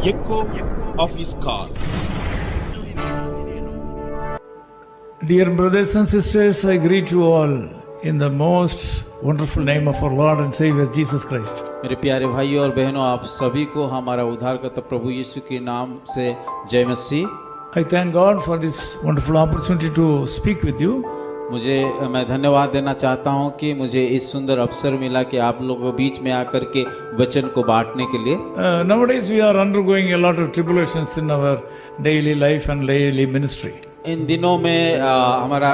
echo of his call. Dear brothers and sisters, I greet you all in the most wonderful name of our Lord and Savior Jesus Christ. मेरे प्यारे भाइयों और बहनों, आप सभी को हमारा उद्धारकर्ता प्रभु यीशु के नाम से जय मसीह। I thank God for this wonderful opportunity to speak with you. मैं धन्यवाद देना चाहता हूं कि मुझे इस सुंदर अवसर मिला कि आप लोगों के बीच में आकर के वचन को बांटने के लिए। Nowadays we are undergoing a lot of tribulations in our daily life and daily ministry. इन दिनों में हमारा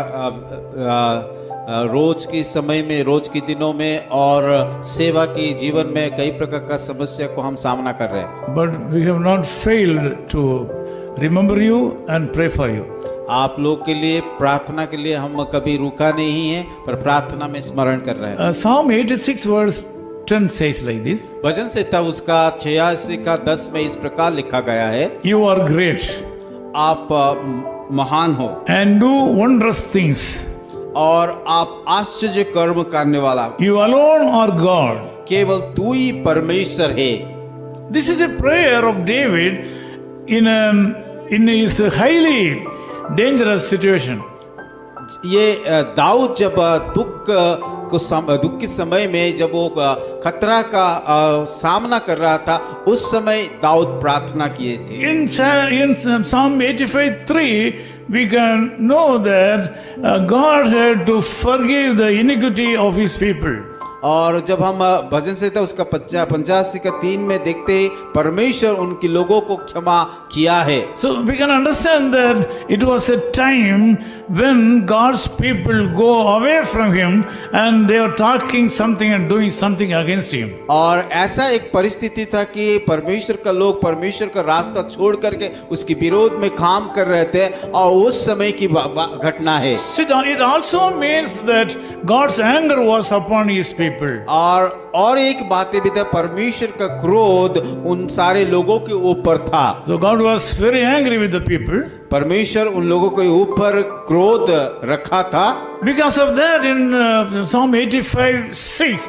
रोज के दिनों में और सेवा की जीवन में कई प्रकार का समस्या को हम सामना कर रहे हैं। But we have not failed to remember you and pray for you. आप लोग के लिए प्रार्थना के लिए हम कभी रुका नहीं है, पर प्रार्थना में स्मरण कर रहे हैं। Psalm 86 verse 10 says like this. भजन संहिता उसका 86 का 10 में इस प्रकार लिखा गया है, You are great आप महान हो and do wondrous things. और आप आश्चर्य कर्म करने वाला, You alone are God. केवल तू ही परमेश्वर है। This is a prayer of David in his highly dangerous situation. ये दाऊद जब दुख के समय में जब वो खतरा का सामना कर रहा था, उस समय दाऊद प्रार्थना किए थे। In Psalm 85:3 we can know that God had to forgive the iniquity of his people. और जब हम भजन संहिता उसका 85 का 3 में देखते हैं, परमेश्वर उनके लोगों को क्षमा किया है। So we can understand that it was a time when God's people go away from him and they are talking something and doing something against him. और ऐसा एक परिस्थिति था कि परमेश्वर का लोग परमेश्वर का रास्ता छोड़ करके उसके विरोध में काम कर रहे थे, और उस समय की घटना है। It also means that God's anger was upon his people. और एक बात भी था, परमेश्वर का क्रोध उन सारे लोगों के ऊपर था। So God was very angry with the people. परमेश्वर उन लोगों के ऊपर क्रोध रखा था। Because of that, in Psalm 85:6,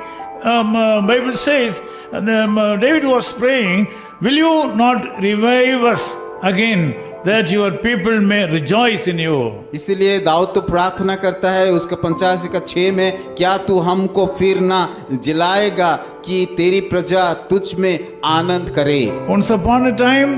Bible says, David was praying, "Will you not revive us again, that your people may rejoice in you?" इसलिए दाऊद तो प्रार्थना करता है उसका 85 का 6 में, क्या तू हमको फिर ना जिलाएगा कि तेरी प्रजा तुझ में आनंद करे। Once upon a time,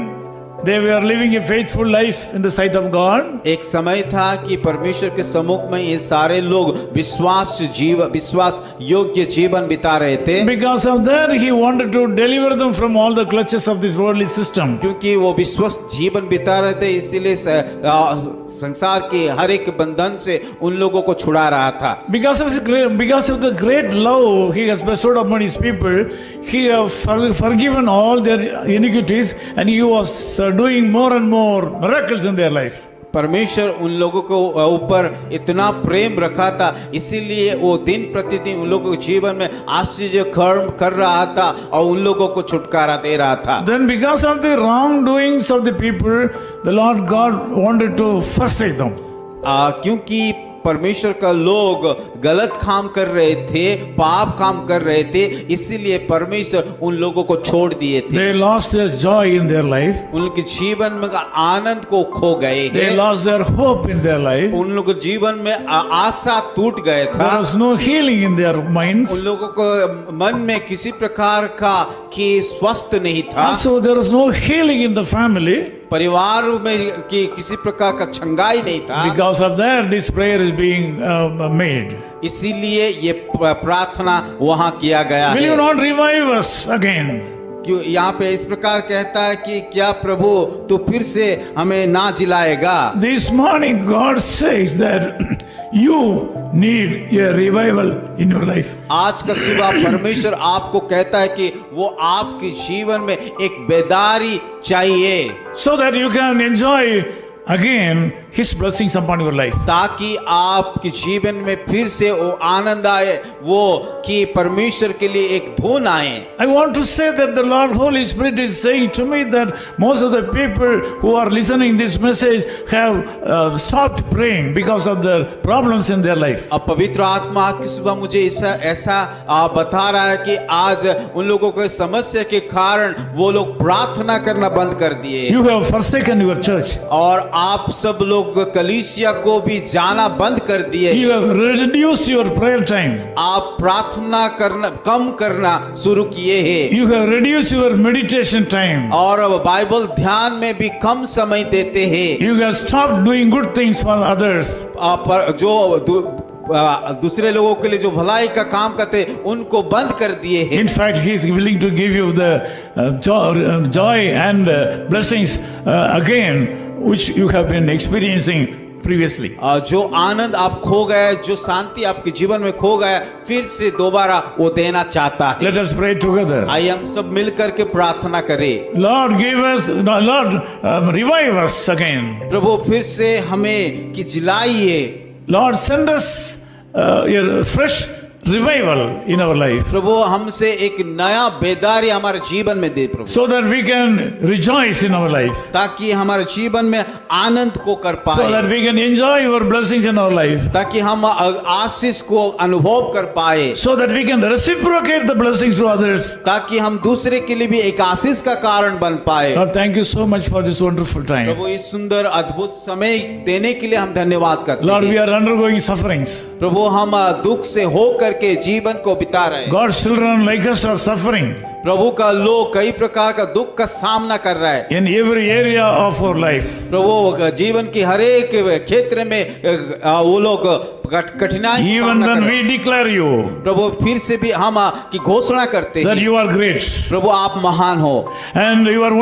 they were living a faithful life in the sight of God. एक समय था कि परमेश्वर के सम्मुख में ये सारे लोग विश्वास योग्य जीवन बिता रहे थे। Because of that, he wanted to deliver them from all the clutches of this worldly system. क्योंकि वो विश्वस्त जीवन बिता रहे थे, इसीलिए संसार के हर एक बंधन से उन लोगों को छुड़ा रहा था। Because of the great love he has bestowed upon his people, he has forgiven all their iniquities, and he was doing more and more miracles in their life. परमेश्वर उन लोगों को ऊपर इतना प्रेम रखा था, इसीलिए वो दिन प्रतिदिन उन लोगों के जीवन में आश्चर्य कर्म कर रहा था और उन लोगों को छुटकारा दे रहा था। Then because of the wrongdoings of the people, the Lord God wanted to forsake them. क्योंकि परमेश्वर का लोग गलत काम कर रहे थे, पाप काम कर रहे थे, इसीलिए परमेश्वर उन लोगों को छोड़ दिए थे। They lost their joy in their life. उनके जीवन में आनंद को खो गए। They lost their hope in their life. उन लोगों के जीवन में आशा टूट गए था। There was no healing in their minds. उन लोगों को मन में किसी प्रकार का कि स्वस्थ नहीं था। Also, there was no healing in the family. परिवार में कि किसी प्रकार का छंगाई नहीं था। Because of that, this prayer is being made. इसीलिए ये प्रार्थना वहाँ किया गया है। Will you not revive us again? क्यों यहाँ पे इस प्रकार कहता है कि क्या प्रभु तू फिर से हमें ना जिलाएगा। This morning God says that you need a revival in your life. आज का सुबह परमेश्वर आपको कहता है कि वो आपके जीवन में एक बेदारी चाहिए, So that you can enjoy again His blessings upon your life. ताकि आपके जीवन में फिर से वो आनंद आए, वो कि परमेश्वर के लिए एक धुन आए। I want to say that the Lord Holy Spirit is saying to me that most of the people who are listening this message have stopped praying because of the problems in their life. अब पवित्र आत्मा आज की सुबह मुझे ऐसा बता रहा है कि आज उन लोगों को समस्या के कारण वो लोग प्रार्थना करना बंद कर दिए। You have forsaken your church. और आप सब लोग कलीसिया को भी जाना बंद कर दिए। You have reduced your prayer time. आप प्रार्थना करना कम करना शुरू किए हैं। You have reduced your meditation time. और अब बाइबल ध्यान में भी कम समय देते हैं। You have stopped doing good things for others. दूसरे लोगों के लिए जो भलाई का काम करते उनको बंद कर दिए हैं। In fact, He is willing to give you the joy and blessings again, which you have been experiencing previously. जो आनंद आप खो गए, जो शांति आपके जीवन में खो गया, फिर से दोबारा वो देना चाहता है। Let us pray together. आइए हम सब मिलकर के प्रार्थना करें। Lord, revive us again. प्रभु फिर से हमें कि जिलाइए। Lord, send us a fresh revival in our life, प्रभु हमसे एक नया बेदारी हमारे जीवन में दे प्रभु, so that we can rejoice in our life, ताकि हमारे जीवन में आनंद को कर so पाए, that we can enjoy your blessings in our life, ताकि हम आशीष को अनुभव कर पाए, so that we can reciprocate the blessings to others. ताकि हम दूसरे के लिए भी एक आशीष का कारण बन पाए। Lord, thank you so much for this wonderful time. प्रभु इस सुंदर अद्भुत समय देने के लिए हम धन्यवाद करते Lord, we हैं। are undergoing sufferings. प्रभु हम दुख से होकर के जीवन को बिता रहे हैं। God's children like us are suffering प्रभु का लोग कई प्रकार का दुख का सामना कर रहा है। in every area of our life. प्रभु जीवन की हर एक क्षेत्र में वो लोग कठिनाई का Even सामना कर then रहे we हैं। declare you प्रभु फिर से भी हम की घोषणा करते that हैं, you are great प्रभु आप महान हो, and you are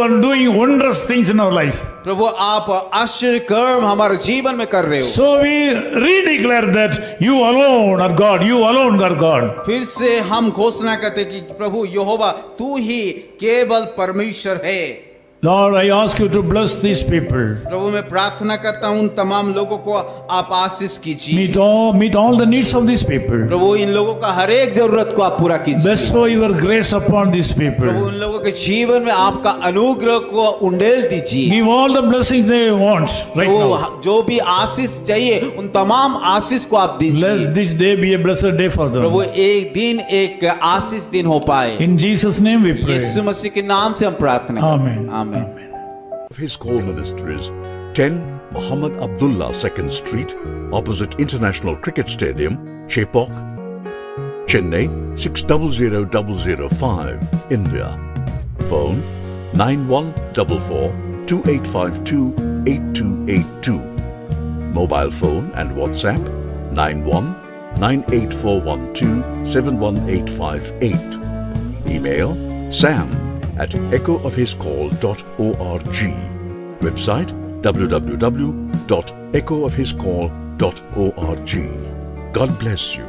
doing wondrous things in our life. प्रभु आप आश्चर्य कर्म हमारे जीवन में कर रहे हो। So we redeclare that you alone are God, you alone are God. फिर से हम घोषणा करते कि प्रभु यहोवा तू ही केवल परमेश्वर है। Lord, I ask you to bless these people. प्रभु मैं प्रार्थना करता हूँ उन तमाम लोगों को आप आशीष कीजिए। Meet all the needs of these people. प्रभु इन लोगों का हर एक जरूरत को आप पूरा कीजिए। Bestow your grace upon these Prabhu people. उन लोगों के जीवन में आपका अनुग्रह को उंडेल दीजिए। Give all the blessings they want right now. प्रभु जो भी आशीष चाहिए उन तमाम आशीष को आप दीजिए। Let this day be a blessed day for them. प्रभु एक दिन एक आशीष दिन हो पाए। In Jesus' name we pray. यीशु मसीह के नाम से हम प्रार्थना करते हैं। Amen. आमीन। His call ministry is 10 Muhammad Abdullah 2nd Street, opposite International Cricket Stadium, Chepauk, Chennai 600005, India. Phone 9144 2852 8282. Mobile phone and WhatsApp 91 98412 71858. Email sam@echoofhiscall.org. Website www.echoofhiscall.org. God bless you.